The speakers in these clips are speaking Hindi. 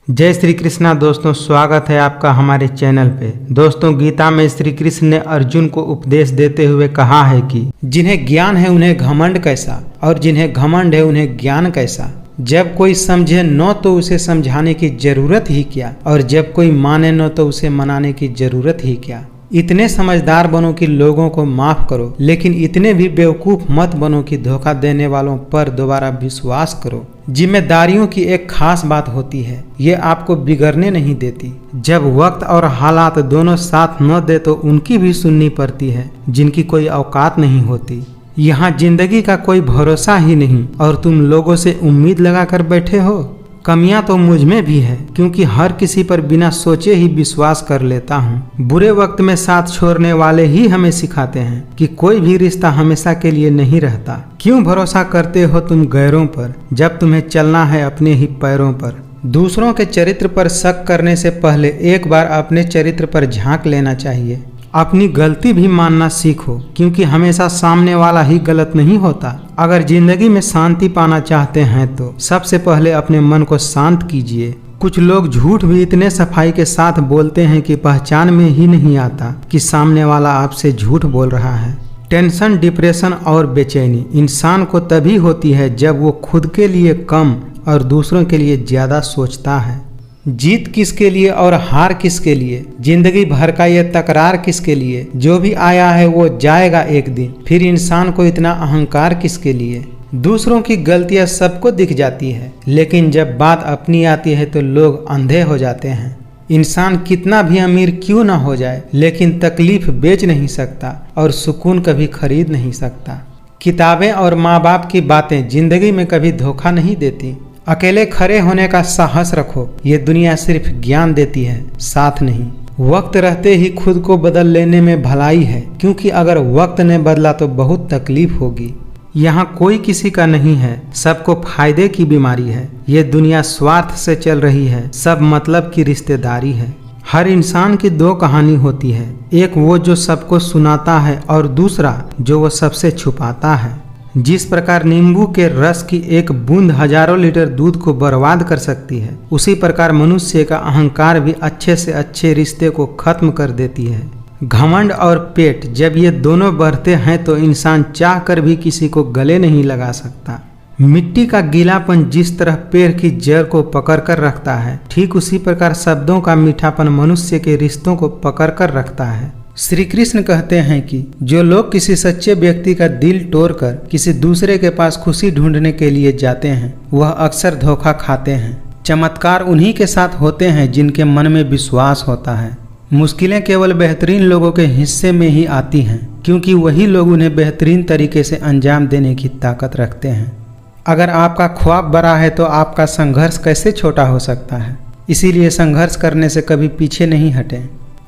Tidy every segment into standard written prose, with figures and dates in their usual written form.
जय श्री कृष्णा दोस्तों, स्वागत है आपका हमारे चैनल पे। दोस्तों, गीता में श्री कृष्ण ने अर्जुन को उपदेश देते हुए कहा है कि जिन्हें ज्ञान है उन्हें घमंड कैसा, और जिन्हें घमंड है उन्हें ज्ञान कैसा। जब कोई समझे न तो उसे समझाने की जरूरत ही क्या, और जब कोई माने न तो उसे मनाने की जरूरत ही क्या। इतने समझदार बनो कि लोगों को माफ करो, लेकिन इतने भी बेवकूफ मत बनो कि धोखा देने वालों पर दोबारा विश्वास करो। जिम्मेदारियों की एक खास बात होती है, ये आपको बिगड़ने नहीं देती। जब वक्त और हालात दोनों साथ न दे तो उनकी भी सुननी पड़ती है जिनकी कोई औकात नहीं होती। यहाँ जिंदगी का कोई भरोसा ही नहीं और तुम लोगों से उम्मीद लगा कर बैठे हो। कमियां तो मुझ में भी है, क्योंकि हर किसी पर बिना सोचे ही विश्वास कर लेता हूँ। बुरे वक्त में साथ छोड़ने वाले ही हमें सिखाते हैं कि कोई भी रिश्ता हमेशा के लिए नहीं रहता। क्यों भरोसा करते हो तुम गैरों पर, जब तुम्हें चलना है अपने ही पैरों पर। दूसरों के चरित्र पर शक करने से पहले एक बार अपने चरित्र पर झांक लेना चाहिए। अपनी गलती भी मानना सीखो, क्योंकि हमेशा सामने वाला ही गलत नहीं होता। अगर जिंदगी में शांति पाना चाहते हैं तो सबसे पहले अपने मन को शांत कीजिए। कुछ लोग झूठ भी इतने सफाई के साथ बोलते हैं कि पहचान में ही नहीं आता कि सामने वाला आपसे झूठ बोल रहा है। टेंशन, डिप्रेशन और बेचैनी इंसान को तभी होती है जब वो खुद के लिए कम और दूसरों के लिए ज्यादा सोचता है। जीत किसके लिए और हार किसके लिए, जिंदगी भर का ये तकरार किसके लिए। जो भी आया है वो जाएगा एक दिन, फिर इंसान को इतना अहंकार किसके लिए। दूसरों की गलतियां सबको दिख जाती है, लेकिन जब बात अपनी आती है तो लोग अंधे हो जाते हैं। इंसान कितना भी अमीर क्यों ना हो जाए, लेकिन तकलीफ बेच नहीं सकता और सुकून कभी खरीद नहीं सकता। किताबें और माँ बाप की बातें जिंदगी में कभी धोखा नहीं देती। अकेले खड़े होने का साहस रखो, ये दुनिया सिर्फ ज्ञान देती है, साथ नहीं। वक्त रहते ही खुद को बदल लेने में भलाई है, क्योंकि अगर वक्त ने बदला तो बहुत तकलीफ होगी। यहाँ कोई किसी का नहीं है, सबको फायदे की बीमारी है। ये दुनिया स्वार्थ से चल रही है, सब मतलब की रिश्तेदारी है। हर इंसान की दो कहानी होती है, एक वो जो सबको सुनाता है और दूसरा जो वो सबसे छुपाता है। जिस प्रकार नींबू के रस की एक बूंद हजारों लीटर दूध को बर्बाद कर सकती है, उसी प्रकार मनुष्य का अहंकार भी अच्छे से अच्छे रिश्ते को खत्म कर देती है। घमंड और पेट जब ये दोनों बढ़ते हैं तो इंसान चाह कर भी किसी को गले नहीं लगा सकता। मिट्टी का गीलापन जिस तरह पेड़ की जड़ को पकड़ कर रखता है, ठीक उसी प्रकार शब्दों का मीठापन मनुष्य के रिश्तों को पकड़ कर रखता है। श्री कृष्ण कहते हैं कि जो लोग किसी सच्चे व्यक्ति का दिल तोड़कर किसी दूसरे के पास खुशी ढूंढने के लिए जाते हैं, वह अक्सर धोखा खाते हैं। चमत्कार उन्हीं के साथ होते हैं जिनके मन में विश्वास होता है। मुश्किलें केवल बेहतरीन लोगों के हिस्से में ही आती हैं, क्योंकि वही लोग उन्हें बेहतरीन तरीके से अंजाम देने की ताकत रखते हैं। अगर आपका ख्वाब बड़ा है तो आपका संघर्ष कैसे छोटा हो सकता है। इसीलिए संघर्ष करने से कभी पीछे नहीं हटें।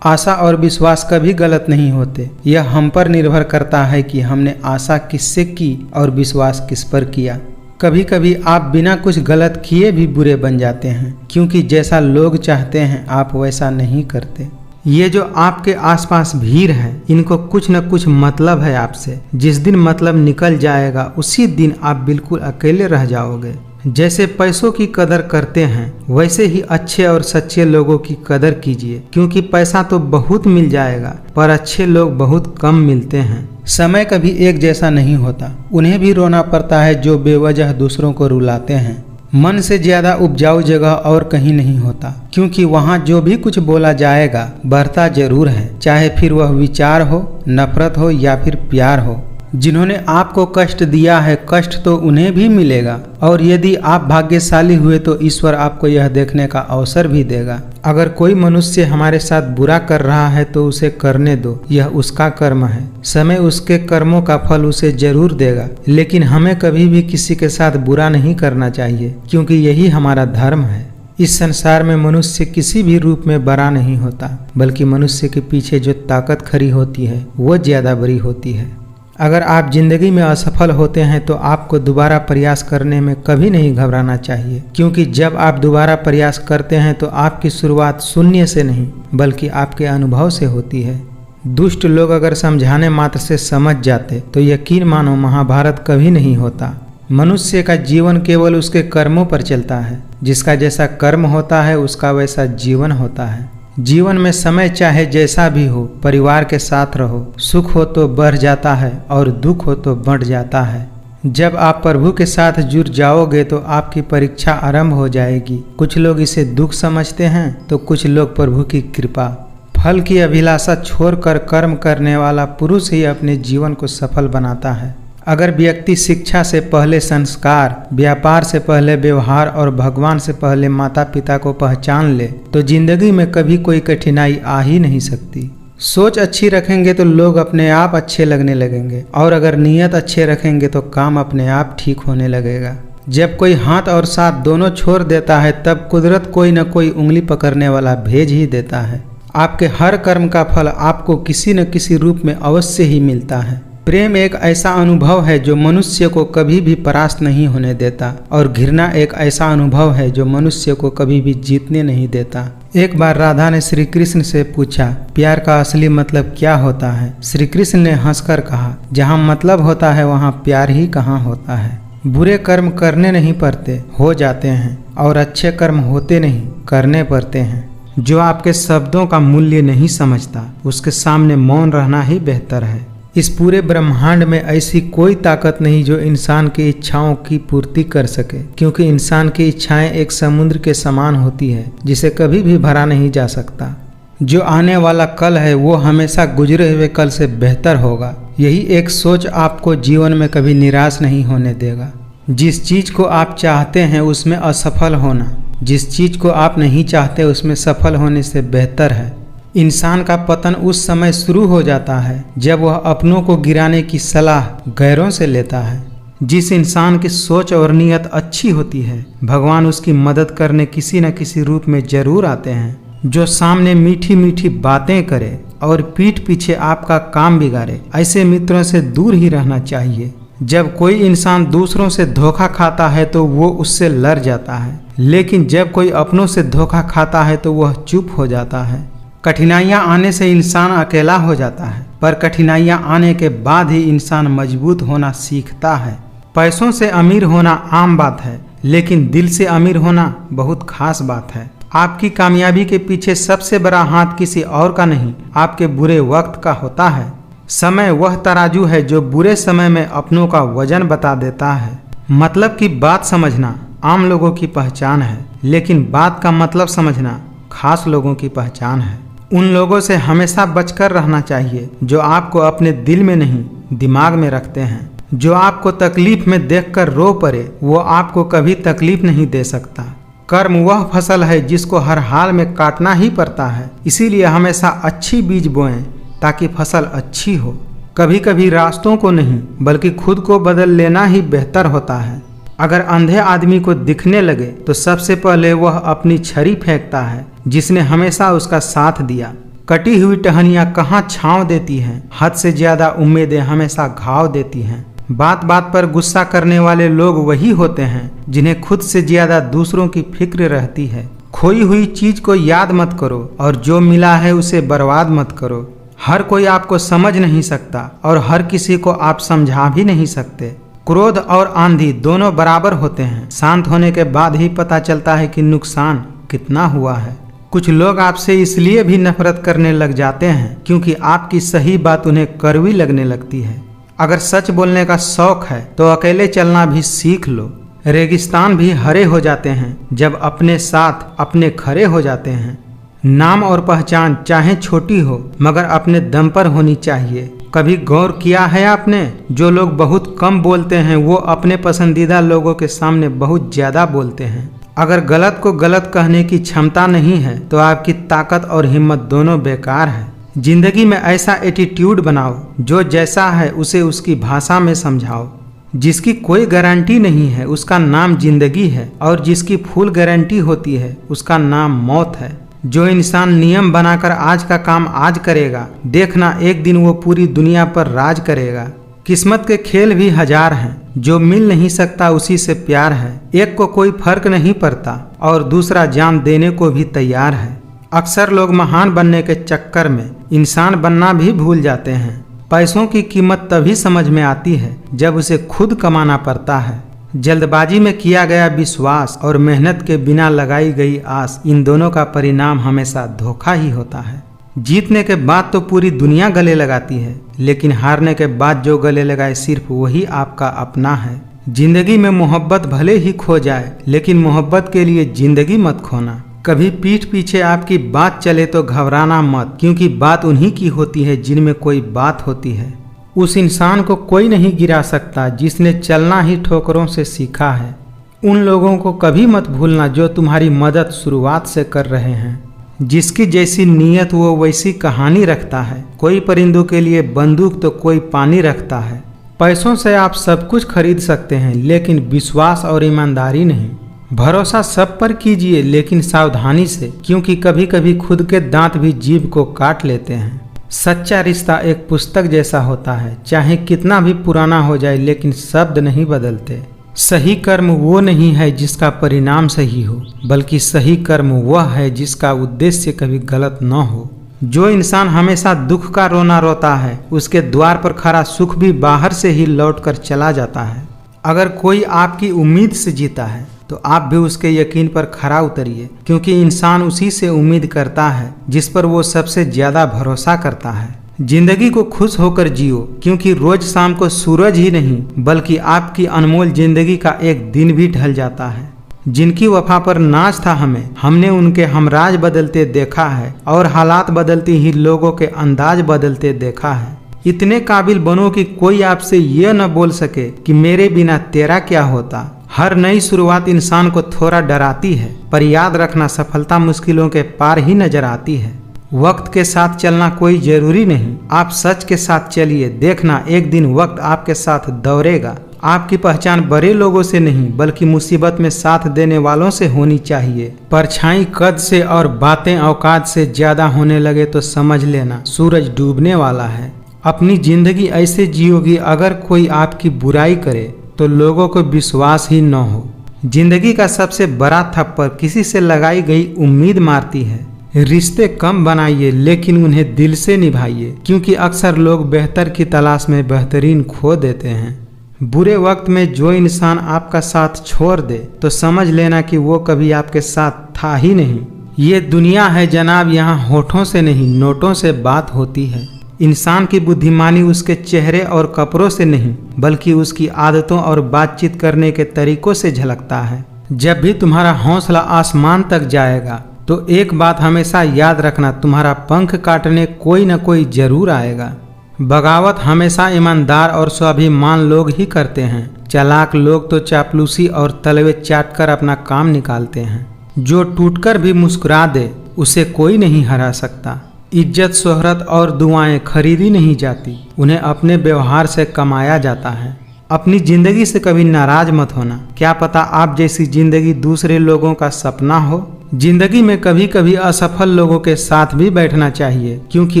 आशा और विश्वास कभी गलत नहीं होते, यह हम पर निर्भर करता है कि हमने आशा किससे की और विश्वास किस पर किया। कभी कभी आप बिना कुछ गलत किए भी बुरे बन जाते हैं, क्योंकि जैसा लोग चाहते हैं आप वैसा नहीं करते। ये जो आपके आसपास भीड़ है, इनको कुछ न कुछ मतलब है आपसे। जिस दिन मतलब निकल जाएगा उसी दिन आप बिल्कुल अकेले रह जाओगे। जैसे पैसों की कदर करते हैं, वैसे ही अच्छे और सच्चे लोगों की कदर कीजिए, क्योंकि पैसा तो बहुत मिल जाएगा पर अच्छे लोग बहुत कम मिलते हैं। समय कभी एक जैसा नहीं होता, उन्हें भी रोना पड़ता है जो बेवजह दूसरों को रुलाते हैं। मन से ज्यादा उपजाऊ जगह और कहीं नहीं होता, क्योंकि वहाँ जो भी कुछ बोला जाएगा बढ़ता जरूर है, चाहे फिर वह विचार हो, नफरत हो या फिर प्यार हो। जिन्होंने आपको कष्ट दिया है, कष्ट तो उन्हें भी मिलेगा, और यदि आप भाग्यशाली हुए तो ईश्वर आपको यह देखने का अवसर भी देगा। अगर कोई मनुष्य हमारे साथ बुरा कर रहा है तो उसे करने दो, यह उसका कर्म है। समय उसके कर्मों का फल उसे जरूर देगा, लेकिन हमें कभी भी किसी के साथ बुरा नहीं करना चाहिए, क्योंकि यही हमारा धर्म है। इस संसार में मनुष्य किसी भी रूप में बड़ा नहीं होता, बल्कि मनुष्य के पीछे जो ताकत खड़ी होती है वो ज्यादा बड़ी होती है। अगर आप जिंदगी में असफल होते हैं तो आपको दोबारा प्रयास करने में कभी नहीं घबराना चाहिए, क्योंकि जब आप दोबारा प्रयास करते हैं तो आपकी शुरुआत शून्य से नहीं बल्कि आपके अनुभव से होती है। दुष्ट लोग अगर समझाने मात्र से समझ जाते तो यकीन मानो महाभारत कभी नहीं होता। मनुष्य का जीवन केवल उसके कर्मों पर चलता है। जिसका जैसा कर्म होता है उसका वैसा जीवन होता है। जीवन में समय चाहे जैसा भी हो, परिवार के साथ रहो। सुख हो तो बढ़ जाता है और दुख हो तो बढ़ जाता है। जब आप प्रभु के साथ जुड़ जाओगे तो आपकी परीक्षा आरंभ हो जाएगी। कुछ लोग इसे दुख समझते हैं तो कुछ लोग प्रभु की कृपा। फल की अभिलाषा छोड़कर कर्म करने वाला पुरुष ही अपने जीवन को सफल बनाता है। अगर व्यक्ति शिक्षा से पहले संस्कार, व्यापार से पहले व्यवहार और भगवान से पहले माता पिता को पहचान ले तो जिंदगी में कभी कोई कठिनाई आ ही नहीं सकती। सोच अच्छी रखेंगे तो लोग अपने आप अच्छे लगने लगेंगे और अगर नीयत अच्छे रखेंगे तो काम अपने आप ठीक होने लगेगा। जब कोई हाथ और साथ दोनों छोड़ देता है तब कुदरत कोई न कोई उंगली पकड़ने वाला भेज ही देता है। आपके हर कर्म का फल आपको किसी न किसी रूप में अवश्य ही मिलता है। प्रेम एक ऐसा अनुभव है जो मनुष्य को कभी भी परास्त नहीं होने देता और घृणा एक ऐसा अनुभव है जो मनुष्य को कभी भी जीतने नहीं देता। एक बार राधा ने श्री कृष्ण से पूछा, प्यार का असली मतलब क्या होता है? श्री कृष्ण ने हंसकर कहा, जहाँ मतलब होता है वहाँ प्यार ही कहाँ होता है। बुरे कर्म करने नहीं पड़ते, हो जाते हैं, और अच्छे कर्म होते नहीं, करने पड़ते हैं। जो आपके शब्दों का मूल्य नहीं समझता उसके सामने मौन रहना ही बेहतर है। इस पूरे ब्रह्मांड में ऐसी कोई ताकत नहीं जो इंसान की इच्छाओं की पूर्ति कर सके, क्योंकि इंसान की इच्छाएं एक समुद्र के समान होती है जिसे कभी भी भरा नहीं जा सकता। जो आने वाला कल है वो हमेशा गुजरे हुए कल से बेहतर होगा। यही एक सोच आपको जीवन में कभी निराश नहीं होने देगा। जिस चीज को आप चाहते हैं उसमें असफल होना, जिस चीज को आप नहीं चाहते उसमें सफल होने से बेहतर है। इंसान का पतन उस समय शुरू हो जाता है जब वह अपनों को गिराने की सलाह गैरों से लेता है। जिस इंसान की सोच और नीयत अच्छी होती है भगवान उसकी मदद करने किसी न किसी रूप में जरूर आते हैं। जो सामने मीठी मीठी बातें करे और पीठ पीछे आपका काम बिगाड़े, ऐसे मित्रों से दूर ही रहना चाहिए। जब कोई इंसान दूसरों से धोखा खाता है तो वो उससे लड़ जाता है, लेकिन जब कोई अपनों से धोखा खाता है तो वह चुप हो जाता है। कठिनाइयाँ आने से इंसान अकेला हो जाता है, पर कठिनाइयाँ आने के बाद ही इंसान मजबूत होना सीखता है। पैसों से अमीर होना आम बात है, लेकिन दिल से अमीर होना बहुत खास बात है। आपकी कामयाबी के पीछे सबसे बड़ा हाथ किसी और का नहीं, आपके बुरे वक्त का होता है। समय वह तराजू है जो बुरे समय में अपनों का वजन बता देता है। मतलब की बात समझना आम लोगों की पहचान है, लेकिन बात का मतलब समझना खास लोगों की पहचान है। उन लोगों से हमेशा बचकर रहना चाहिए जो आपको अपने दिल में नहीं दिमाग में रखते हैं। जो आपको तकलीफ में देखकर रो पड़े वो आपको कभी तकलीफ नहीं दे सकता। कर्म वह फसल है जिसको हर हाल में काटना ही पड़ता है, इसीलिए हमेशा अच्छी बीज बोएं ताकि फसल अच्छी हो। कभी कभी रास्तों को नहीं बल्कि खुद को बदल लेना ही बेहतर होता है। अगर अंधे आदमी को दिखने लगे तो सबसे पहले वह अपनी छड़ी फेंकता है जिसने हमेशा उसका साथ दिया। कटी हुई टहनियाँ कहाँ छांव देती हैं, हद से ज्यादा उम्मीदें हमेशा घाव देती हैं। बात बात पर गुस्सा करने वाले लोग वही होते हैं जिन्हें खुद से ज्यादा दूसरों की फिक्र रहती है। खोई हुई चीज को याद मत करो और जो मिला है उसे बर्बाद मत करो। हर कोई आपको समझ नहीं सकता और हर किसी को आप समझा भी नहीं सकते। क्रोध और आंधी दोनों बराबर होते हैं। शांत होने के बाद ही पता चलता है कि नुकसान कितना हुआ है। कुछ लोग आपसे इसलिए भी नफरत करने लग जाते हैं क्योंकि आपकी सही बात उन्हें कड़वी लगने लगती है। अगर सच बोलने का शौक है तो अकेले चलना भी सीख लो। रेगिस्तान भी हरे हो जाते हैं जब अपने साथ अपने खड़े हो जाते हैं। नाम और पहचान चाहे छोटी हो मगर अपने दम पर होनी चाहिए। कभी गौर किया है आपने, जो लोग बहुत कम बोलते हैं वो अपने पसंदीदा लोगों के सामने बहुत ज्यादा बोलते हैं। अगर गलत को गलत कहने की क्षमता नहीं है तो आपकी ताकत और हिम्मत दोनों बेकार है। जिंदगी में ऐसा एटीट्यूड बनाओ जो जैसा है उसे उसकी भाषा में समझाओ। जिसकी कोई गारंटी नहीं है उसका नाम जिंदगी है और जिसकी फुल गारंटी होती है उसका नाम मौत है। जो इंसान नियम बनाकर आज का काम आज करेगा, देखना एक दिन वो पूरी दुनिया पर राज करेगा। किस्मत के खेल भी हजार हैं, जो मिल नहीं सकता उसी से प्यार है। एक को कोई फर्क नहीं पड़ता और दूसरा जान देने को भी तैयार है। अक्सर लोग महान बनने के चक्कर में इंसान बनना भी भूल जाते हैं। पैसों की कीमत तभी समझ में आती है जब उसे खुद कमाना पड़ता है। जल्दबाजी में किया गया विश्वास और मेहनत के बिना लगाई गई आस, इन दोनों का परिणाम हमेशा धोखा ही होता है। जीतने के बाद तो पूरी दुनिया गले लगाती है, लेकिन हारने के बाद जो गले लगाए सिर्फ वही आपका अपना है। जिंदगी में मोहब्बत भले ही खो जाए, लेकिन मोहब्बत के लिए जिंदगी मत खोना। कभी पीठ पीछे आपकी बात चले तो घबराना मत, क्योंकि बात उन्हीं की होती है जिनमें कोई बात होती है। उस इंसान को कोई नहीं गिरा सकता जिसने चलना ही ठोकरों से सीखा है। उन लोगों को कभी मत भूलना जो तुम्हारी मदद शुरुआत से कर रहे हैं। जिसकी जैसी नीयत वो वैसी कहानी रखता है। कोई परिंदों के लिए बंदूक तो कोई पानी रखता है। पैसों से आप सब कुछ खरीद सकते हैं, लेकिन विश्वास और ईमानदारी नहीं। भरोसा सब पर कीजिए, लेकिन सावधानी से, क्योंकि कभी कभी खुद के दांत भी जीभ को काट लेते हैं। सच्चा रिश्ता एक पुस्तक जैसा होता है, चाहे कितना भी पुराना हो जाए, लेकिन शब्द नहीं बदलते। सही कर्म वो नहीं है जिसका परिणाम सही हो, बल्कि सही कर्म वह है जिसका उद्देश्य कभी गलत न हो। जो इंसान हमेशा दुख का रोना रोता है, उसके द्वार पर खड़ा सुख भी बाहर से ही लौट कर चला जाता है। अगर कोई आपकी उम्मीद से जीता है तो आप भी उसके यकीन पर खरा उतरिए, क्योंकि इंसान उसी से उम्मीद करता है जिस पर वो सबसे ज्यादा भरोसा करता है। जिंदगी को खुश होकर जियो, क्योंकि रोज शाम को सूरज ही नहीं बल्कि आपकी अनमोल जिंदगी का एक दिन भी ढल जाता है। जिनकी वफा पर नाज था हमें, हमने उनके हमराज बदलते देखा है, और हालात बदलती ही लोगों के अंदाज बदलते देखा है। इतने काबिल बनो कि कोई आपसे ये न बोल सके कि मेरे बिना तेरा क्या होता। हर नई शुरुआत इंसान को थोड़ा डराती है, पर याद रखना सफलता मुश्किलों के पार ही नजर आती है। वक्त के साथ चलना कोई जरूरी नहीं, आप सच के साथ चलिए, देखना एक दिन वक्त आपके साथ दौड़ेगा। आपकी पहचान बड़े लोगों से नहीं बल्कि मुसीबत में साथ देने वालों से होनी चाहिए। परछाई कद से और बातें औकात से ज्यादा होने लगे तो समझ लेना सूरज डूबने वाला है। अपनी जिंदगी ऐसे जियोगी, अगर कोई आपकी बुराई करे तो लोगों को विश्वास ही न हो। जिंदगी का सबसे बड़ा थप्पड़ किसी से लगाई गई उम्मीद मारती है। रिश्ते कम बनाइए, लेकिन उन्हें दिल से निभाइए, क्योंकि अक्सर लोग बेहतर की तलाश में बेहतरीन खो देते हैं। बुरे वक्त में जो इंसान आपका साथ छोड़ दे तो समझ लेना कि वो कभी आपके साथ था ही नहीं। ये दुनिया है जनाब, यहाँ होठों से नहीं नोटों से बात होती है। इंसान की बुद्धिमानी उसके चेहरे और कपड़ों से नहीं बल्कि उसकी आदतों और बातचीत करने के तरीकों से झलकता है। जब भी तुम्हारा हौसला आसमान तक जाएगा तो एक बात हमेशा याद रखना, तुम्हारा पंख काटने कोई न कोई जरूर आएगा। बगावत हमेशा ईमानदार और स्वाभिमान लोग ही करते हैं। चालाक लोग तो चापलूसी और तलवे चाट कर अपना काम निकालते हैं। जो टूटकर भी मुस्कुरा दे उसे कोई नहीं हरा सकता। इज्जत, शोहरत और दुआएं खरीदी नहीं जाती, उन्हें अपने व्यवहार से कमाया जाता है। अपनी जिंदगी से कभी नाराज मत होना, क्या पता आप जैसी जिंदगी दूसरे लोगों का सपना हो। जिंदगी में कभी कभी असफल लोगों के साथ भी बैठना चाहिए, क्योंकि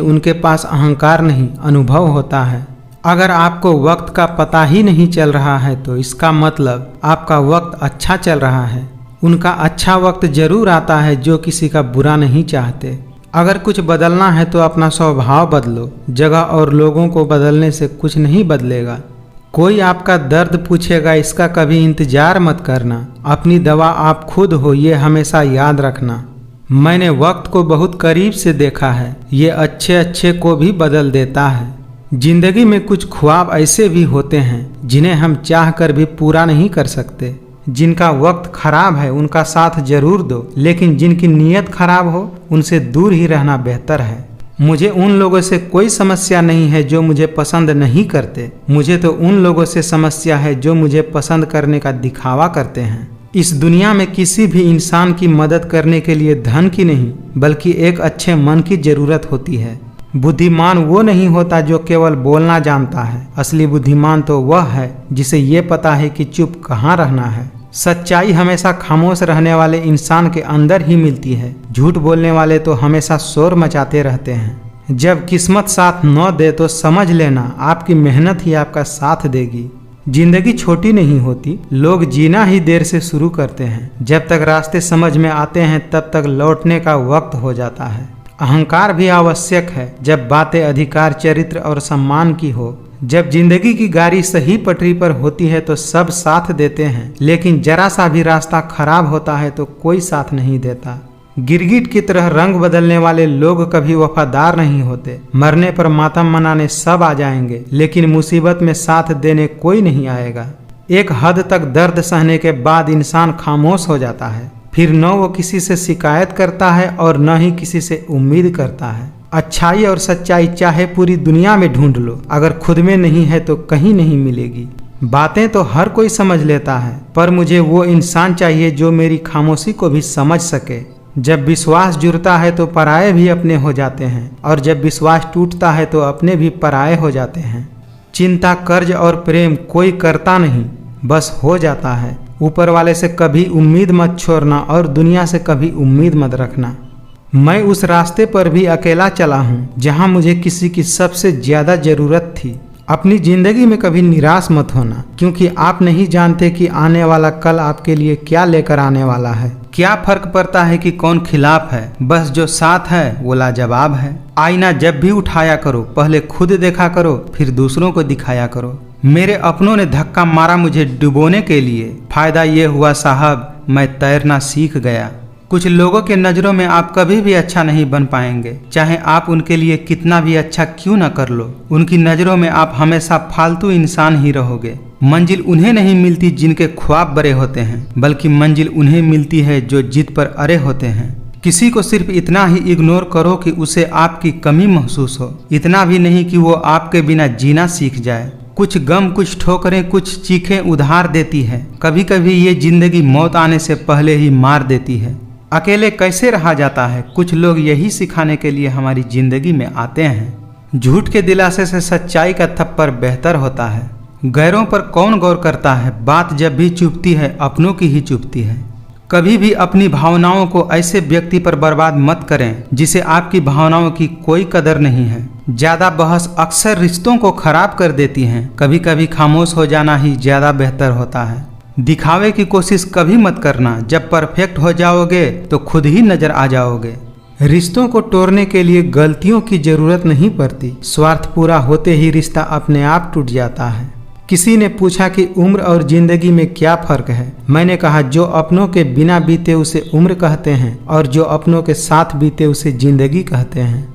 उनके पास अहंकार नहीं अनुभव होता है। अगर आपको वक्त का पता ही नहीं चल रहा है तो इसका मतलब आपका वक्त अच्छा चल रहा है। उनका अच्छा वक्त जरूर आता है जो किसी का बुरा नहीं चाहते। अगर कुछ बदलना है तो अपना स्वभाव बदलो, जगह और लोगों को बदलने से कुछ नहीं बदलेगा। कोई आपका दर्द पूछेगा, इसका कभी इंतजार मत करना। अपनी दवा आप खुद हो, ये हमेशा याद रखना। मैंने वक्त को बहुत करीब से देखा है, ये अच्छे अच्छे को भी बदल देता है। जिंदगी में कुछ ख्वाब ऐसे भी होते हैं जिन्हें हम चाह कर भी पूरा नहीं कर सकते। जिनका वक्त खराब है उनका साथ जरूर दो, लेकिन जिनकी नीयत खराब हो उनसे दूर ही रहना बेहतर है। मुझे उन लोगों से कोई समस्या नहीं है जो मुझे पसंद नहीं करते, मुझे तो उन लोगों से समस्या है जो मुझे पसंद करने का दिखावा करते हैं। इस दुनिया में किसी भी इंसान की मदद करने के लिए धन की नहीं बल्कि एक अच्छे मन की जरूरत होती है। बुद्धिमान वो नहीं होता जो केवल बोलना जानता है, असली बुद्धिमान तो वह है जिसे ये पता है कि चुप कहाँ रहना है। सच्चाई हमेशा खामोश रहने वाले इंसान के अंदर ही मिलती है। झूठ बोलने वाले तो हमेशा शोर मचाते रहते हैं। जब किस्मत साथ न दे तो समझ लेना आपकी मेहनत ही आपका साथ देगी। जिंदगी छोटी नहीं होती, लोग जीना ही देर से शुरू करते हैं। जब तक रास्ते समझ में आते हैं तब तक लौटने का वक्त हो जाता है। अहंकार भी आवश्यक है जब बातें अधिकार, चरित्र और सम्मान की हो। जब जिंदगी की गाड़ी सही पटरी पर होती है तो सब साथ देते हैं, लेकिन जरा सा भी रास्ता खराब होता है तो कोई साथ नहीं देता। गिरगिट की तरह रंग बदलने वाले लोग कभी वफादार नहीं होते। मरने पर मातम मनाने सब आ जाएंगे, लेकिन मुसीबत में साथ देने कोई नहीं आएगा। एक हद तक दर्द सहने के बाद इंसान खामोश हो जाता है, फिर न वो किसी से शिकायत करता है और न ही किसी से उम्मीद करता है। अच्छाई और सच्चाई चाहे पूरी दुनिया में ढूंढ लो, अगर खुद में नहीं है तो कहीं नहीं मिलेगी। बातें तो हर कोई समझ लेता है, पर मुझे वो इंसान चाहिए जो मेरी खामोशी को भी समझ सके। जब विश्वास जुड़ता है तो पराये भी अपने हो जाते हैं, और जब विश्वास टूटता है तो अपने भी पराये हो जाते हैं। चिंता, कर्ज और प्रेम कोई करता नहीं, बस हो जाता है। ऊपर वाले से कभी उम्मीद मत छोड़ना और दुनिया से कभी उम्मीद मत रखना। मैं उस रास्ते पर भी अकेला चला हूँ जहाँ मुझे किसी की सबसे ज्यादा जरूरत थी। अपनी जिंदगी में कभी निराश मत होना, क्योंकि आप नहीं जानते कि आने वाला कल आपके लिए क्या लेकर आने वाला है। क्या फर्क पड़ता है कि कौन खिलाफ है, बस जो साथ है वो लाजवाब है। आईना जब भी उठाया करो, पहले खुद देखा करो, फिर दूसरों को दिखाया करो। मेरे अपनों ने धक्का मारा मुझे डुबोने के लिए, फायदा ये हुआ साहब मैं तैरना सीख गया। कुछ लोगों के नज़रों में आप कभी भी अच्छा नहीं बन पाएंगे, चाहे आप उनके लिए कितना भी अच्छा क्यों न कर लो। उनकी नज़रों में आप हमेशा फालतू इंसान ही रहोगे। मंजिल उन्हें नहीं मिलती जिनके ख्वाब बड़े होते हैं, बल्कि मंजिल उन्हें मिलती है जो जिद पर अड़े होते हैं। किसी को सिर्फ इतना ही इग्नोर करो कि उसे आपकी कमी महसूस हो, इतना भी नहीं कि वो आपके बिना जीना सीख जाए। कुछ गम, कुछ ठोकरें, कुछ चीखें उधार देती है। कभी कभी ये जिंदगी मौत आने से पहले ही मार देती है। अकेले कैसे रहा जाता है, कुछ लोग यही सिखाने के लिए हमारी जिंदगी में आते हैं। झूठ के दिलासे से सच्चाई का थप्पड़ बेहतर होता है। गैरों पर कौन गौर करता है, बात जब भी चुभती है अपनों की ही चुभती है। कभी भी अपनी भावनाओं को ऐसे व्यक्ति पर बर्बाद मत करें जिसे आपकी भावनाओं की कोई कदर नहीं है। ज्यादा बहस अक्सर रिश्तों को खराब कर देती हैं। कभी कभी खामोश हो जाना ही ज्यादा बेहतर होता है। दिखावे की कोशिश कभी मत करना, जब परफेक्ट हो जाओगे तो खुद ही नजर आ जाओगे। रिश्तों को तोड़ने के लिए गलतियों की जरूरत नहीं पड़ती, स्वार्थ पूरा होते ही रिश्ता अपने आप टूट जाता है। किसी ने पूछा कि उम्र और जिंदगी में क्या फर्क है। मैंने कहा जो अपनों के बिना बीते उसे उम्र कहते हैं, और जो अपनों के साथ बीते उसे जिंदगी कहते हैं।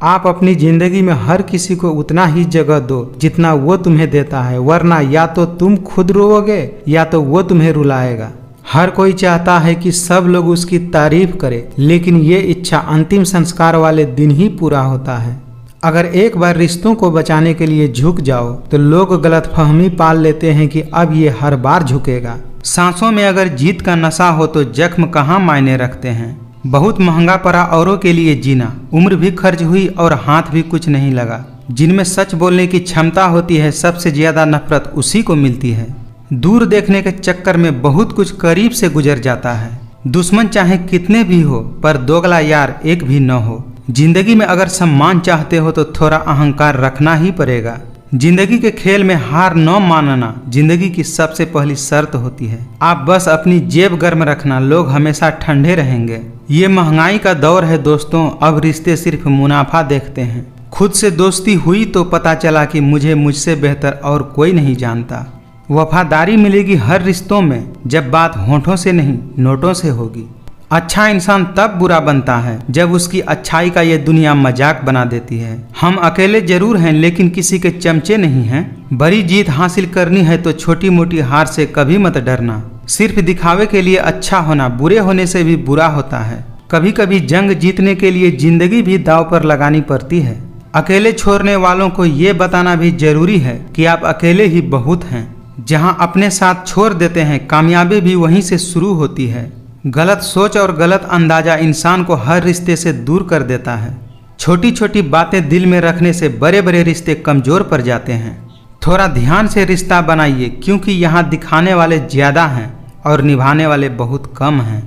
आप अपनी जिंदगी में हर किसी को उतना ही जगह दो जितना वो तुम्हें देता है, वरना या तो तुम खुद रोओगे या तो वो तुम्हें रुलाएगा। हर कोई चाहता है कि सब लोग उसकी तारीफ करें, लेकिन ये इच्छा अंतिम संस्कार वाले दिन ही पूरा होता है। अगर एक बार रिश्तों को बचाने के लिए झुक जाओ तो लोग गलतफहमी पाल लेते हैं कि अब ये हर बार झुकेगा। सांसों में अगर जीत का नशा हो तो जख्म कहाँ मायने रखते हैं। बहुत महंगा पड़ा औरों के लिए जीना, उम्र भी खर्च हुई और हाथ भी कुछ नहीं लगा। जिनमें सच बोलने की क्षमता होती है सबसे ज्यादा नफरत उसी को मिलती है। दूर देखने के चक्कर में बहुत कुछ करीब से गुजर जाता है। दुश्मन चाहे कितने भी हो, पर दोगला यार एक भी न हो। जिंदगी में अगर सम्मान चाहते हो तो थोड़ा अहंकार रखना ही पड़ेगा। जिंदगी के खेल में हार न मानना जिंदगी की सबसे पहली शर्त होती है। आप बस अपनी जेब गर्म रखना, लोग हमेशा ठंडे रहेंगे। ये महंगाई का दौर है दोस्तों, अब रिश्ते सिर्फ मुनाफा देखते हैं। खुद से दोस्ती हुई तो पता चला कि मुझसे बेहतर और कोई नहीं जानता। वफादारी मिलेगी हर रिश्तों में, जब बात होठों से नहीं नोटों से होगी। अच्छा इंसान तब बुरा बनता है जब उसकी अच्छाई का ये दुनिया मजाक बना देती है। हम अकेले जरूर हैं लेकिन किसी के चमचे नहीं हैं। बड़ी जीत हासिल करनी है तो छोटी मोटी हार से कभी मत डरना। सिर्फ दिखावे के लिए अच्छा होना बुरे होने से भी बुरा होता है। कभी कभी जंग जीतने के लिए जिंदगी भी दांव पर लगानी पड़ती है। अकेले छोड़ने वालों को ये बताना भी जरूरी है कि आप अकेले ही बहुत हैं। जहाँ अपने साथ छोड़ देते हैं कामयाबी भी वहीं से शुरू होती है। गलत सोच और गलत अंदाजा इंसान को हर रिश्ते से दूर कर देता है। छोटी छोटी बातें दिल में रखने से बड़े बड़े रिश्ते कमजोर पड़ जाते हैं। थोड़ा ध्यान से रिश्ता बनाइए, क्योंकि यहाँ दिखाने वाले ज्यादा हैं और निभाने वाले बहुत कम हैं।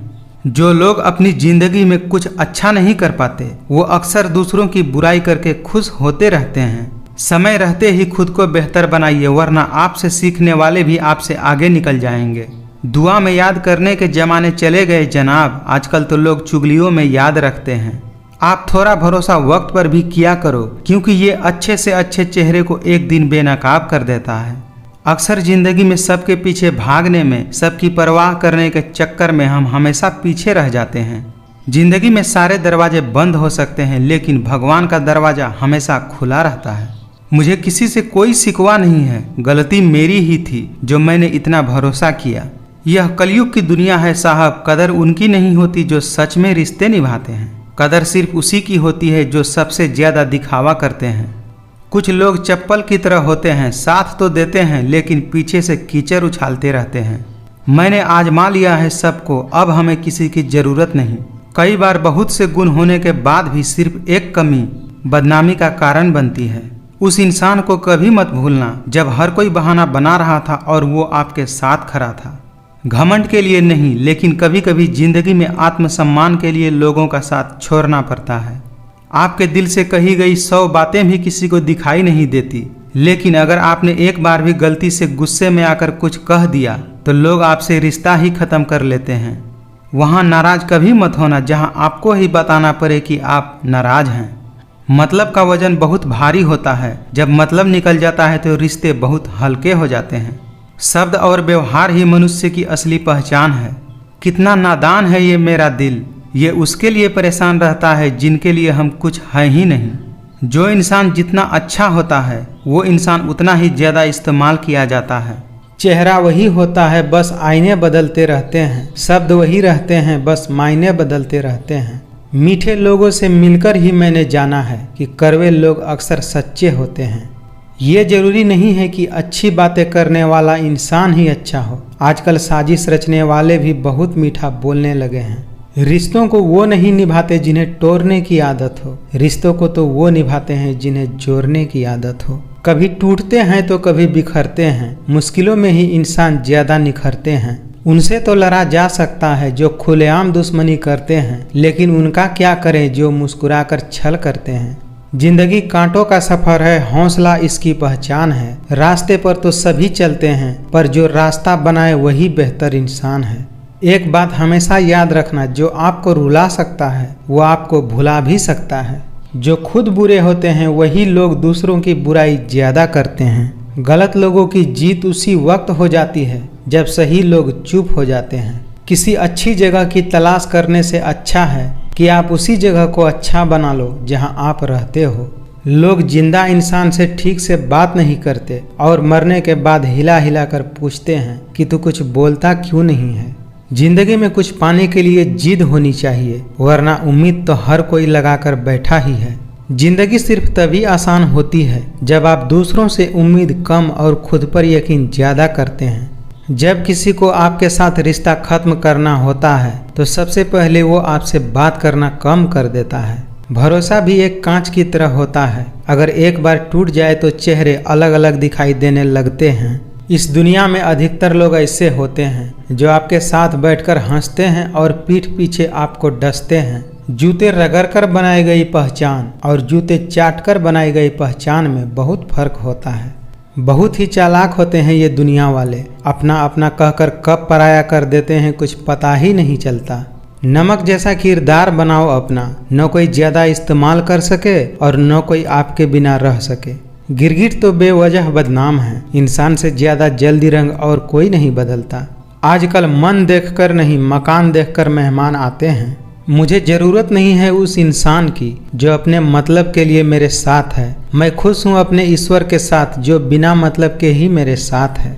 जो लोग अपनी जिंदगी में कुछ अच्छा नहीं कर पाते वो अक्सर दूसरों की बुराई करके खुश होते रहते हैं। समय रहते ही खुद को बेहतर बनाइए, वरना आपसे सीखने वाले भी आपसे आगे निकल जाएंगे। दुआ में याद करने के जमाने चले गए जनाब, आजकल तो लोग चुगलियों में याद रखते हैं। आप थोड़ा भरोसा वक्त पर भी किया करो, क्योंकि ये अच्छे से अच्छे चेहरे को एक दिन बेनकाब कर देता है। अक्सर जिंदगी में सबके पीछे भागने में, सबकी परवाह करने के चक्कर में हम हमेशा पीछे रह जाते हैं। जिंदगी में सारे दरवाजे बंद हो सकते हैं, लेकिन भगवान का दरवाजा हमेशा खुला रहता है। मुझे किसी से कोई शिकवा नहीं है, गलती मेरी ही थी जो मैंने इतना भरोसा किया। यह कलयुग की दुनिया है साहब, कदर उनकी नहीं होती जो सच में रिश्ते निभाते हैं। कदर सिर्फ उसी की होती है जो सबसे ज्यादा दिखावा करते हैं। कुछ लोग चप्पल की तरह होते हैं, साथ तो देते हैं लेकिन पीछे से कीचड़ उछालते रहते हैं। मैंने आजमा लिया है सबको, अब हमें किसी की जरूरत नहीं। कई बार बहुत से गुण होने के बाद भी सिर्फ एक कमी बदनामी का कारण बनती है। उस इंसान को कभी मत भूलना जब हर कोई बहाना बना रहा था और वो आपके साथ खड़ा था। घमंड के लिए नहीं, लेकिन कभी कभी जिंदगी में आत्मसम्मान के लिए लोगों का साथ छोड़ना पड़ता है। आपके दिल से कही गई 100 बातें भी किसी को दिखाई नहीं देती, लेकिन अगर आपने एक बार भी गलती से गुस्से में आकर कुछ कह दिया तो लोग आपसे रिश्ता ही खत्म कर लेते हैं। वहाँ नाराज कभी मत होना जहाँ आपको ही बताना पड़े कि आप नाराज हैं। मतलब का वजन बहुत भारी होता है, जब मतलब निकल जाता है तो रिश्ते बहुत हल्के हो जाते हैं। शब्द और व्यवहार ही मनुष्य की असली पहचान है। कितना नादान है ये मेरा दिल, ये उसके लिए परेशान रहता है जिनके लिए हम कुछ है ही नहीं। जो इंसान जितना अच्छा होता है वो इंसान उतना ही ज़्यादा इस्तेमाल किया जाता है। चेहरा वही होता है, बस आईने बदलते रहते हैं। शब्द वही रहते हैं, बस मायने बदलते रहते हैं। मीठे लोगों से मिलकर ही मैंने जाना है कि कड़वे लोग अक्सर सच्चे होते हैं। ये जरूरी नहीं है कि अच्छी बातें करने वाला इंसान ही अच्छा हो। आजकल साजिश रचने वाले भी बहुत मीठा बोलने लगे हैं। रिश्तों को वो नहीं निभाते जिन्हें तोड़ने की आदत हो, रिश्तों को तो वो निभाते हैं जिन्हें जोड़ने की आदत हो। कभी टूटते हैं तो कभी बिखरते हैं, मुश्किलों में ही इंसान ज्यादा निखरते हैं। उनसे तो लड़ा जा सकता है जो खुलेआम दुश्मनी करते हैं, लेकिन उनका क्या करें जो मुस्कुराकर छल करते हैं। जिंदगी कांटों का सफर है, हौसला इसकी पहचान है। रास्ते पर तो सभी चलते हैं, पर जो रास्ता बनाए वही बेहतर इंसान है। एक बात हमेशा याद रखना, जो आपको रुला सकता है वो आपको भुला भी सकता है। जो खुद बुरे होते हैं वही लोग दूसरों की बुराई ज्यादा करते हैं। गलत लोगों की जीत उसी वक्त हो जाती है जब सही लोग चुप हो जाते हैं। किसी अच्छी जगह की तलाश करने से अच्छा है कि आप उसी जगह को अच्छा बना लो जहां आप रहते हो। लोग जिंदा इंसान से ठीक से बात नहीं करते और मरने के बाद हिला हिला कर पूछते हैं कि तू कुछ बोलता क्यों नहीं है। जिंदगी में कुछ पाने के लिए जिद होनी चाहिए, वरना उम्मीद तो हर कोई लगाकर बैठा ही है। जिंदगी सिर्फ तभी आसान होती है जब आप दूसरों से उम्मीद कम और खुद पर यकीन ज्यादा करते हैं। जब किसी को आपके साथ रिश्ता खत्म करना होता है तो सबसे पहले वो आपसे बात करना कम कर देता है। भरोसा भी एक कांच की तरह होता है, अगर एक बार टूट जाए तो चेहरे अलग अलग दिखाई देने लगते हैं। इस दुनिया में अधिकतर लोग ऐसे होते हैं जो आपके साथ बैठकर हंसते हैं और पीठ पीछे आपको डसते हैं। जूते रगड़ कर बनाई गई पहचान और जूते चाट कर बनाई गई पहचान में बहुत फर्क होता है। बहुत ही चालाक होते हैं ये दुनिया वाले, अपना अपना कहकर कब पराया कर देते हैं कुछ पता ही नहीं चलता। नमक जैसा किरदार बनाओ अपना, न कोई ज्यादा इस्तेमाल कर सके और न कोई आपके बिना रह सके। गिरगिट तो बेवजह बदनाम है, इंसान से ज्यादा जल्दी रंग और कोई नहीं बदलता। आजकल मन देखकर नहीं मकान देखकर मेहमान आते हैं। मुझे जरूरत नहीं है उस इंसान की जो अपने मतलब के लिए मेरे साथ है। मैं खुश हूँ अपने ईश्वर के साथ जो बिना मतलब के ही मेरे साथ है।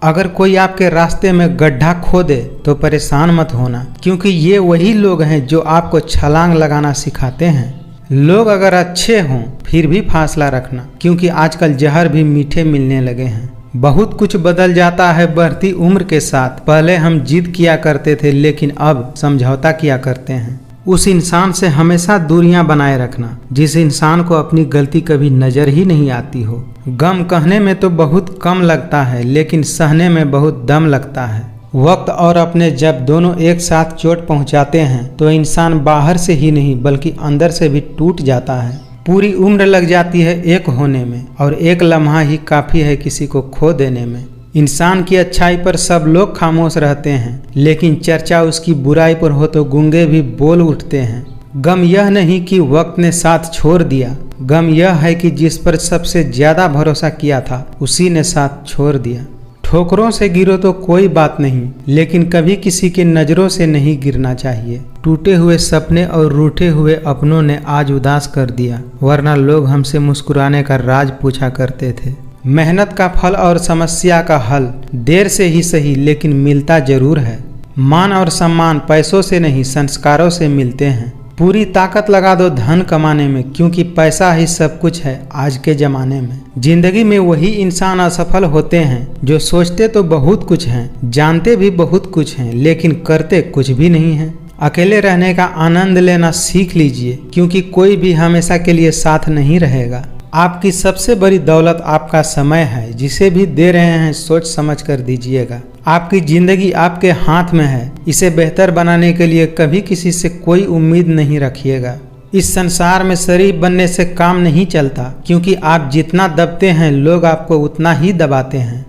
अगर कोई आपके रास्ते में गड्ढा खोदे तो परेशान मत होना, क्योंकि ये वही लोग हैं जो आपको छलांग लगाना सिखाते हैं। लोग अगर अच्छे हों फिर भी फासला रखना, क्योंकि आजकल जहर भी मीठे मिलने लगे हैं। बहुत कुछ बदल जाता है बढ़ती उम्र के साथ। पहले हम जिद किया करते थे, लेकिन अब समझौता किया करते हैं। उस इंसान से हमेशा दूरियां बनाए रखना जिस इंसान को अपनी गलती कभी नजर ही नहीं आती हो। गम कहने में तो बहुत कम लगता है, लेकिन सहने में बहुत दम लगता है। वक्त और अपने जब दोनों एक साथ चोट पहुंचाते हैं तो इंसान बाहर से ही नहीं बल्कि अंदर से भी टूट जाता है। पूरी उम्र लग जाती है एक होने में और एक लम्हा ही काफ़ी है किसी को खो देने में। इंसान की अच्छाई पर सब लोग खामोश रहते हैं, लेकिन चर्चा उसकी बुराई पर हो तो गूंगे भी बोल उठते हैं। गम यह नहीं कि वक्त ने साथ छोड़ दिया, गम यह है कि जिस पर सबसे ज्यादा भरोसा किया था उसी ने साथ छोड़ दिया। ठोकरों से गिरो तो कोई बात नहीं, लेकिन कभी किसी की नज़रों से नहीं गिरना चाहिए। टूटे हुए सपने और रूठे हुए अपनों ने आज उदास कर दिया, वरना लोग हमसे मुस्कुराने का राज पूछा करते थे। मेहनत का फल और समस्या का हल देर से ही सही लेकिन मिलता जरूर है। मान और सम्मान पैसों से नहीं संस्कारों से मिलते हैं। पूरी ताकत लगा दो धन कमाने में, क्योंकि पैसा ही सब कुछ है आज के ज़माने में। जिंदगी में वही इंसान असफल होते हैं जो सोचते तो बहुत कुछ हैं, जानते भी बहुत कुछ हैं, लेकिन करते कुछ भी नहीं हैं। अकेले रहने का आनंद लेना सीख लीजिए, क्योंकि कोई भी हमेशा के लिए साथ नहीं रहेगा। आपकी सबसे बड़ी दौलत आपका समय है, जिसे भी दे रहे हैं सोच समझ कर दीजिएगा। आपकी ज़िंदगी आपके हाथ में है, इसे बेहतर बनाने के लिए कभी किसी से कोई उम्मीद नहीं रखिएगा। इस संसार में शरीफ बनने से काम नहीं चलता, क्योंकि आप जितना दबते हैं लोग आपको उतना ही दबाते हैं।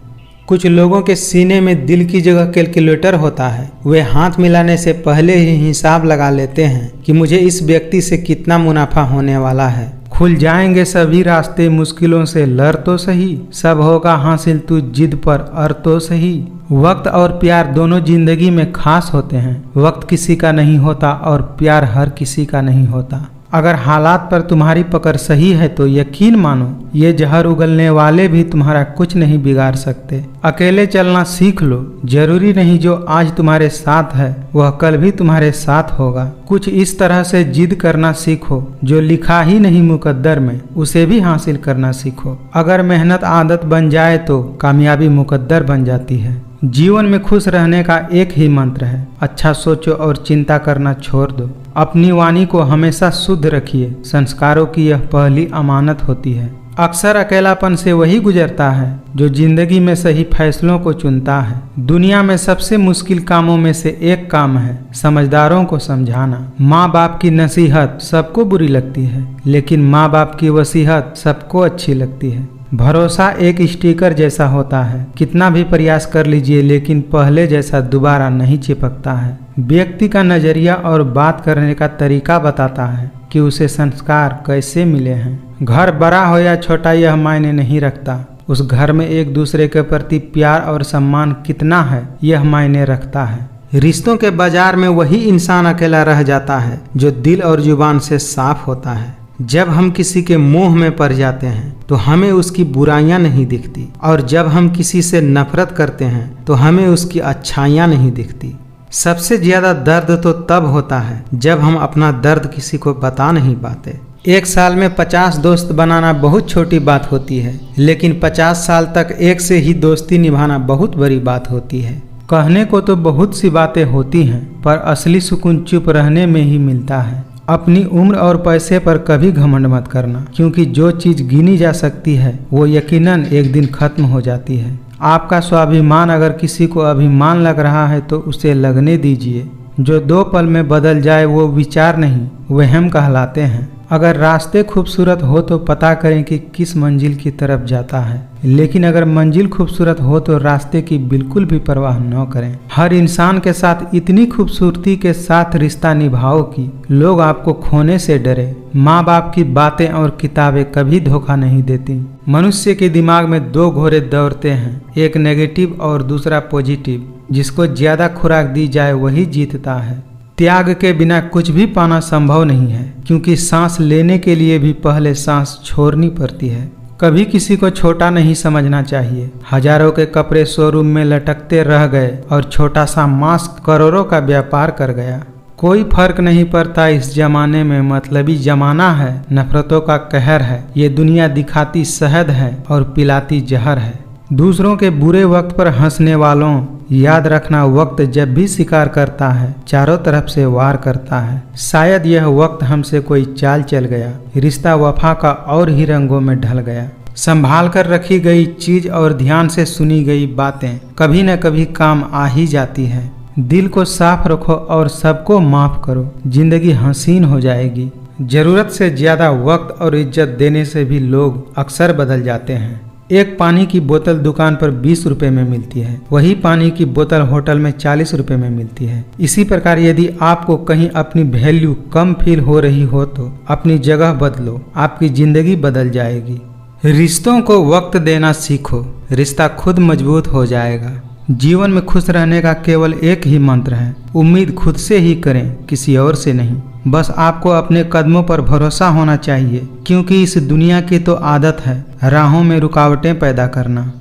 कुछ लोगों के सीने में दिल की जगह कैलकुलेटर होता है, वे हाथ मिलाने से पहले ही हिसाब लगा लेते हैं कि मुझे इस व्यक्ति से कितना मुनाफा होने वाला है। खुल जाएंगे सभी रास्ते, मुश्किलों से लड़ तो सही, सब होगा हासिल तू जिद पर अड़ तो सही। वक्त और प्यार दोनों जिंदगी में खास होते हैं। वक्त किसी का नहीं होता और प्यार हर किसी का नहीं होता। अगर हालात पर तुम्हारी पकड़ सही है तो यकीन मानो ये जहर उगलने वाले भी तुम्हारा कुछ नहीं बिगाड़ सकते। अकेले चलना सीख लो, जरूरी नहीं जो आज तुम्हारे साथ है वह कल भी तुम्हारे साथ होगा। कुछ इस तरह से जिद करना सीखो, जो लिखा ही नहीं मुकद्दर में उसे भी हासिल करना सीखो। अगर मेहनत आदत बन जाए तो कामयाबी मुकद्दर बन जाती है। जीवन में खुश रहने का एक ही मंत्र है, अच्छा सोचो और चिंता करना छोड़ दो। अपनी वाणी को हमेशा शुद्ध रखिए, संस्कारों की यह पहली अमानत होती है। अक्सर अकेलापन से वही गुजरता है जो जिंदगी में सही फैसलों को चुनता है। दुनिया में सबसे मुश्किल कामों में से एक काम है समझदारों को समझाना। माँ बाप की नसीहत सबको बुरी लगती है, लेकिन माँ बाप की वसीहत सबको अच्छी लगती है। भरोसा एक स्टिकर जैसा होता है, कितना भी प्रयास कर लीजिए लेकिन पहले जैसा दोबारा नहीं चिपकता है। व्यक्ति का नजरिया और बात करने का तरीका बताता है कि उसे संस्कार कैसे मिले हैं। घर बड़ा हो या छोटा यह मायने नहीं रखता, उस घर में एक दूसरे के प्रति प्यार और सम्मान कितना है यह मायने रखता है। रिश्तों के बाजार में वही इंसान अकेला रह जाता है जो दिल और जुबान से साफ होता है। जब हम किसी के मोह में पड़ जाते हैं तो हमें उसकी बुराइयां नहीं दिखती, और जब हम किसी से नफरत करते हैं तो हमें उसकी अच्छाइयां नहीं दिखती। सबसे ज्यादा दर्द तो तब होता है जब हम अपना दर्द किसी को बता नहीं पाते। एक साल में 50 दोस्त बनाना बहुत छोटी बात होती है, लेकिन 50 साल तक एक से ही दोस्ती निभाना बहुत बड़ी बात होती है। कहने को तो बहुत सी बातें होती हैं, पर असली सुकून चुप रहने में ही मिलता है। अपनी उम्र और पैसे पर कभी घमंड मत करना, क्योंकि जो चीज गिनी जा सकती है वो यकीनन एक दिन खत्म हो जाती है। आपका स्वाभिमान अगर किसी को अभिमान लग रहा है तो उसे लगने दीजिए। जो 2 पल में बदल जाए वो विचार नहीं, वहम कहलाते हैं। अगर रास्ते खूबसूरत हो तो पता करें कि किस मंजिल की तरफ जाता है, लेकिन अगर मंजिल खूबसूरत हो तो रास्ते की बिल्कुल भी परवाह न करें। हर इंसान के साथ इतनी खूबसूरती के साथ रिश्ता निभाओ कि लोग आपको खोने से डरे। माँ बाप की बातें और किताबें कभी धोखा नहीं देती। मनुष्य के दिमाग में 2 घोड़े दौड़ते हैं, एक नेगेटिव और दूसरा पॉजिटिव। जिसको ज्यादा खुराक दी जाए वही जीतता है। त्याग के बिना कुछ भी पाना संभव नहीं है, क्योंकि सांस लेने के लिए भी पहले सांस छोड़नी पड़ती है। कभी किसी को छोटा नहीं समझना चाहिए। हजारों के कपड़े शोरूम में लटकते रह गए और छोटा सा मास्क करोड़ों का व्यापार कर गया। कोई फर्क नहीं पड़ता इस जमाने में, मतलबी जमाना है, नफरतों का कहर है। ये दुनिया दिखाती शहद है और पिलाती जहर है। दूसरों के बुरे वक्त पर हंसने वालों, याद रखना वक्त जब भी शिकार करता है चारों तरफ से वार करता है। शायद यह वक्त हमसे कोई चाल चल गया, रिश्ता वफा का और ही रंगों में ढल गया। संभाल कर रखी गई चीज और ध्यान से सुनी गई बातें कभी न कभी काम आ ही जाती है। दिल को साफ रखो और सबको माफ करो, जिंदगी हसीन हो जाएगी। जरूरत से ज्यादा वक्त और इज्जत देने से भी लोग अक्सर बदल जाते हैं। एक पानी की बोतल दुकान पर 20 रुपए में मिलती है, वही पानी की बोतल होटल में 40 रुपए में मिलती है। इसी प्रकार यदि आपको कहीं अपनी वैल्यू कम फील हो रही हो तो अपनी जगह बदलो, आपकी जिंदगी बदल जाएगी। रिश्तों को वक्त देना सीखो, रिश्ता खुद मजबूत हो जाएगा। जीवन में खुश रहने का केवल एक ही मंत्र है, उम्मीद खुद से ही करें, किसी और से नहीं। बस आपको अपने कदमों पर भरोसा होना चाहिए, क्योंकि इस दुनिया की तो आदत है राहों में रुकावटें पैदा करना।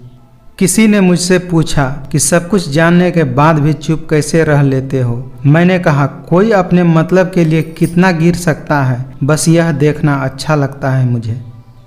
किसी ने मुझसे पूछा कि सब कुछ जानने के बाद भी चुप कैसे रह लेते हो। मैंने कहा, कोई अपने मतलब के लिए कितना गिर सकता है, बस यह देखना अच्छा लगता है मुझे।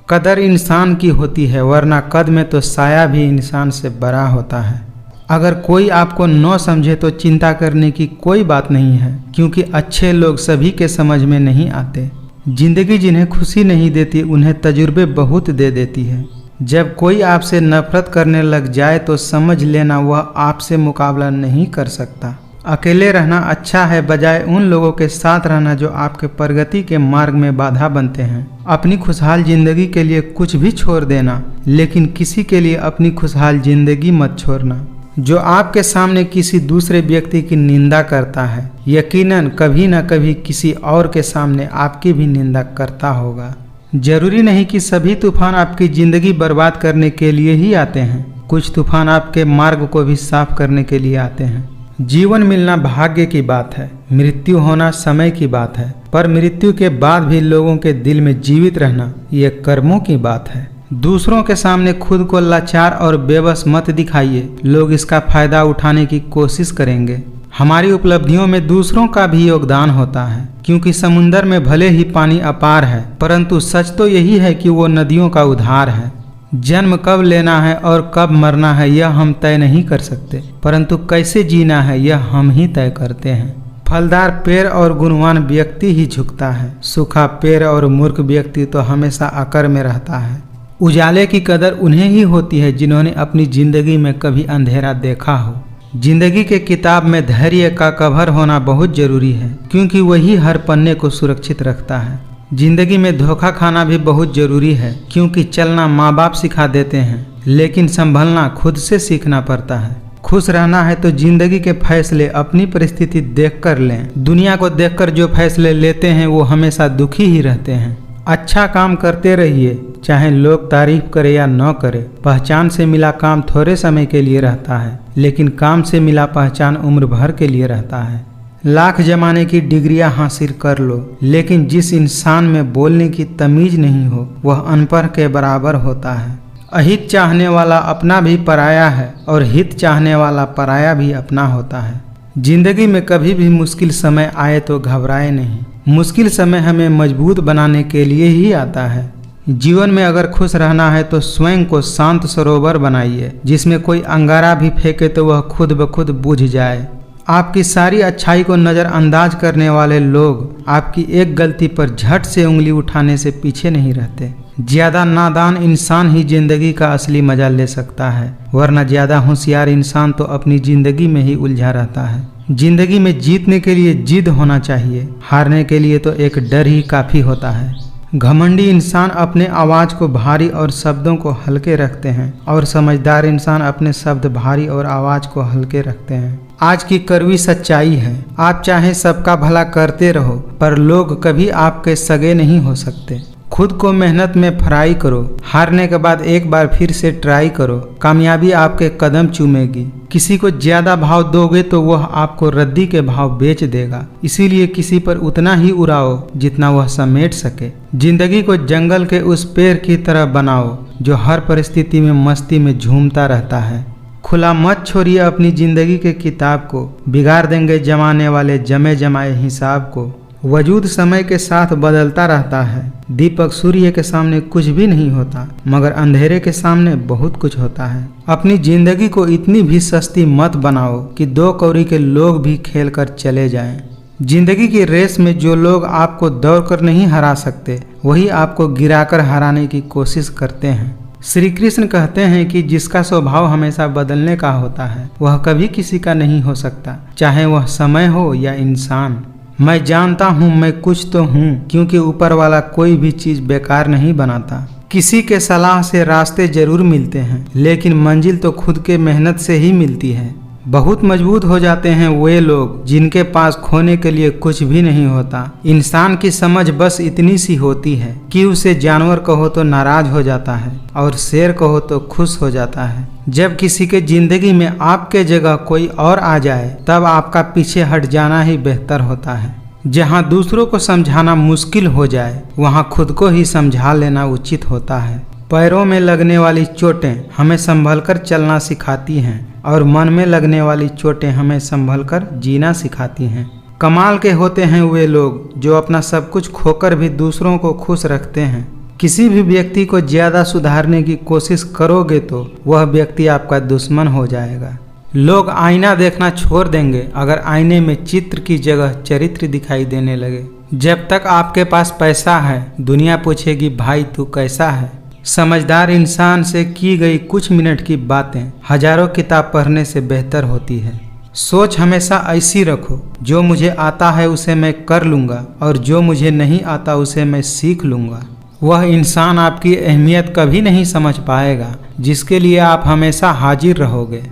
कदर इंसान की होती है, वरना कद में तो साया भी इंसान से बड़ा होता है। अगर कोई आपको न समझे तो चिंता करने की कोई बात नहीं है, क्योंकि अच्छे लोग सभी के समझ में नहीं आते। जिंदगी जिन्हें खुशी नहीं देती उन्हें तजुर्बे बहुत दे देती है। जब कोई आपसे नफरत करने लग जाए तो समझ लेना वह आपसे मुकाबला नहीं कर सकता। अकेले रहना अच्छा है बजाय उन लोगों के साथ रहना जो आपके प्रगति के मार्ग में बाधा बनते हैं। अपनी खुशहाल जिंदगी के लिए कुछ भी छोड़ देना, लेकिन किसी के लिए अपनी खुशहाल जिंदगी मत छोड़ना। जो आपके सामने किसी दूसरे व्यक्ति की निंदा करता है, यकीनन कभी न कभी किसी और के सामने आपकी भी निंदा करता होगा। जरूरी नहीं कि सभी तूफान आपकी जिंदगी बर्बाद करने के लिए ही आते हैं, कुछ तूफान आपके मार्ग को भी साफ करने के लिए आते हैं। जीवन मिलना भाग्य की बात है, मृत्यु होना समय की बात है, पर मृत्यु के बाद भी लोगों के दिल में जीवित रहना ये कर्मों की बात है। दूसरों के सामने खुद को लाचार और बेबस मत दिखाइए, लोग इसका फायदा उठाने की कोशिश करेंगे। हमारी उपलब्धियों में दूसरों का भी योगदान होता है, क्योंकि समुंदर में भले ही पानी अपार है, परंतु सच तो यही है कि वो नदियों का उद्धार है। जन्म कब लेना है और कब मरना है यह हम तय नहीं कर सकते, परंतु कैसे जीना है यह हम ही तय करते हैं। फलदार पेड़ और गुणवान व्यक्ति ही झुकता है, सूखा पेड़ और मूर्ख व्यक्ति तो हमेशा अकर में रहता है। उजाले की कदर उन्हें ही होती है जिन्होंने अपनी जिंदगी में कभी अंधेरा देखा हो। जिंदगी के किताब में धैर्य का कवर होना बहुत जरूरी है, क्योंकि वही हर पन्ने को सुरक्षित रखता है। जिंदगी में धोखा खाना भी बहुत जरूरी है, क्योंकि चलना माँ बाप सिखा देते हैं, लेकिन संभलना खुद से सीखना पड़ता है। खुश रहना है तो जिंदगी के फैसले अपनी परिस्थिति देखकर लें। दुनिया को देखकर जो फैसले लेते हैं वो हमेशा दुखी ही रहते हैं। अच्छा काम करते रहिए, चाहे लोग तारीफ करे या न करे। पहचान से मिला काम थोड़े समय के लिए रहता है, लेकिन काम से मिला पहचान उम्र भर के लिए रहता है। लाख जमाने की डिग्रियां हासिल कर लो, लेकिन जिस इंसान में बोलने की तमीज नहीं हो वह अनपढ़ के बराबर होता है। अहित चाहने वाला अपना भी पराया है और हित चाहने वाला पराया भी अपना होता है। जिंदगी में कभी भी मुश्किल समय आए तो घबराए नहीं, मुश्किल समय हमें मजबूत बनाने के लिए ही आता है। जीवन में अगर खुश रहना है तो स्वयं को शांत सरोवर बनाइए, जिसमें कोई अंगारा भी फेंके तो वह खुद ब खुद बुझ जाए। आपकी सारी अच्छाई को नज़रअंदाज करने वाले लोग आपकी एक गलती पर झट से उंगली उठाने से पीछे नहीं रहते। ज्यादा नादान इंसान ही जिंदगी का असली मजा ले सकता है, वरना ज्यादा होशियार इंसान तो अपनी जिंदगी में ही उलझा रहता है। जिंदगी में जीतने के लिए जिद होना चाहिए, हारने के लिए तो एक डर ही काफी होता है। घमंडी इंसान अपने आवाज को भारी और शब्दों को हल्के रखते हैं, और समझदार इंसान अपने शब्द भारी और आवाज को हल्के रखते हैं। आज की कड़वी सच्चाई है, आप चाहे सबका भला करते रहो, पर लोग कभी आपके सगे नहीं हो सकते। खुद को मेहनत में फ्राई करो, हारने के बाद एक बार फिर से ट्राई करो, कामयाबी आपके कदम चूमेगी। किसी को ज्यादा भाव दोगे तो वह आपको रद्दी के भाव बेच देगा, इसीलिए किसी पर उतना ही उड़ाओ जितना वह समेट सके। जिंदगी को जंगल के उस पेड़ की तरह बनाओ जो हर परिस्थिति में मस्ती में झूमता रहता है। खुला मत छोड़िए अपनी जिंदगी के किताब को, बिगाड़ देंगे जमाने वाले जमे जमाए हिसाब को। वजूद समय के साथ बदलता रहता है, दीपक सूर्य के सामने कुछ भी नहीं होता, मगर अंधेरे के सामने बहुत कुछ होता है। अपनी जिंदगी को इतनी भी सस्ती मत बनाओ कि 2 कौड़ी के लोग भी खेल कर चले जाएं। जिंदगी की रेस में जो लोग आपको दौड़कर नहीं हरा सकते, वही आपको गिराकर हराने की कोशिश करते हैं। श्री कृष्ण कहते हैं कि जिसका स्वभाव हमेशा बदलने का होता है वह कभी किसी का नहीं हो सकता, चाहे वह समय हो या इंसान। मैं जानता हूँ मैं कुछ तो हूँ, क्योंकि ऊपर वाला कोई भी चीज़ बेकार नहीं बनाता। किसी के सलाह से रास्ते जरूर मिलते हैं, लेकिन मंजिल तो खुद के मेहनत से ही मिलती है। बहुत मजबूत हो जाते हैं वे लोग जिनके पास खोने के लिए कुछ भी नहीं होता। इंसान की समझ बस इतनी सी होती है कि उसे जानवर कहो तो नाराज हो जाता है और शेर कहो तो खुश हो जाता है। जब किसी के जिंदगी में आपके जगह कोई और आ जाए तब आपका पीछे हट जाना ही बेहतर होता है। जहाँ दूसरों को समझाना मुश्किल हो जाए वहाँ खुद को ही समझा लेना उचित होता है। पैरों में लगने वाली चोटें हमें संभलकर चलना सिखाती हैं और मन में लगने वाली चोटें हमें संभलकर जीना सिखाती हैं। कमाल के होते हैं वे लोग जो अपना सब कुछ खोकर भी दूसरों को खुश रखते हैं। किसी भी व्यक्ति को ज़्यादा सुधारने की कोशिश करोगे तो वह व्यक्ति आपका दुश्मन हो जाएगा। लोग आईना देखना छोड़ देंगे अगर आईने में चित्र की जगह चरित्र दिखाई देने लगे। जब तक आपके पास पैसा है दुनिया पूछेगी भाई तू कैसा है। समझदार इंसान से की गई कुछ मिनट की बातें हजारों किताब पढ़ने से बेहतर होती है। सोच हमेशा ऐसी रखो, जो मुझे आता है उसे मैं कर लूँगा और जो मुझे नहीं आता उसे मैं सीख लूँगा। वह इंसान आपकी अहमियत कभी नहीं समझ पाएगा जिसके लिए आप हमेशा हाजिर रहोगे।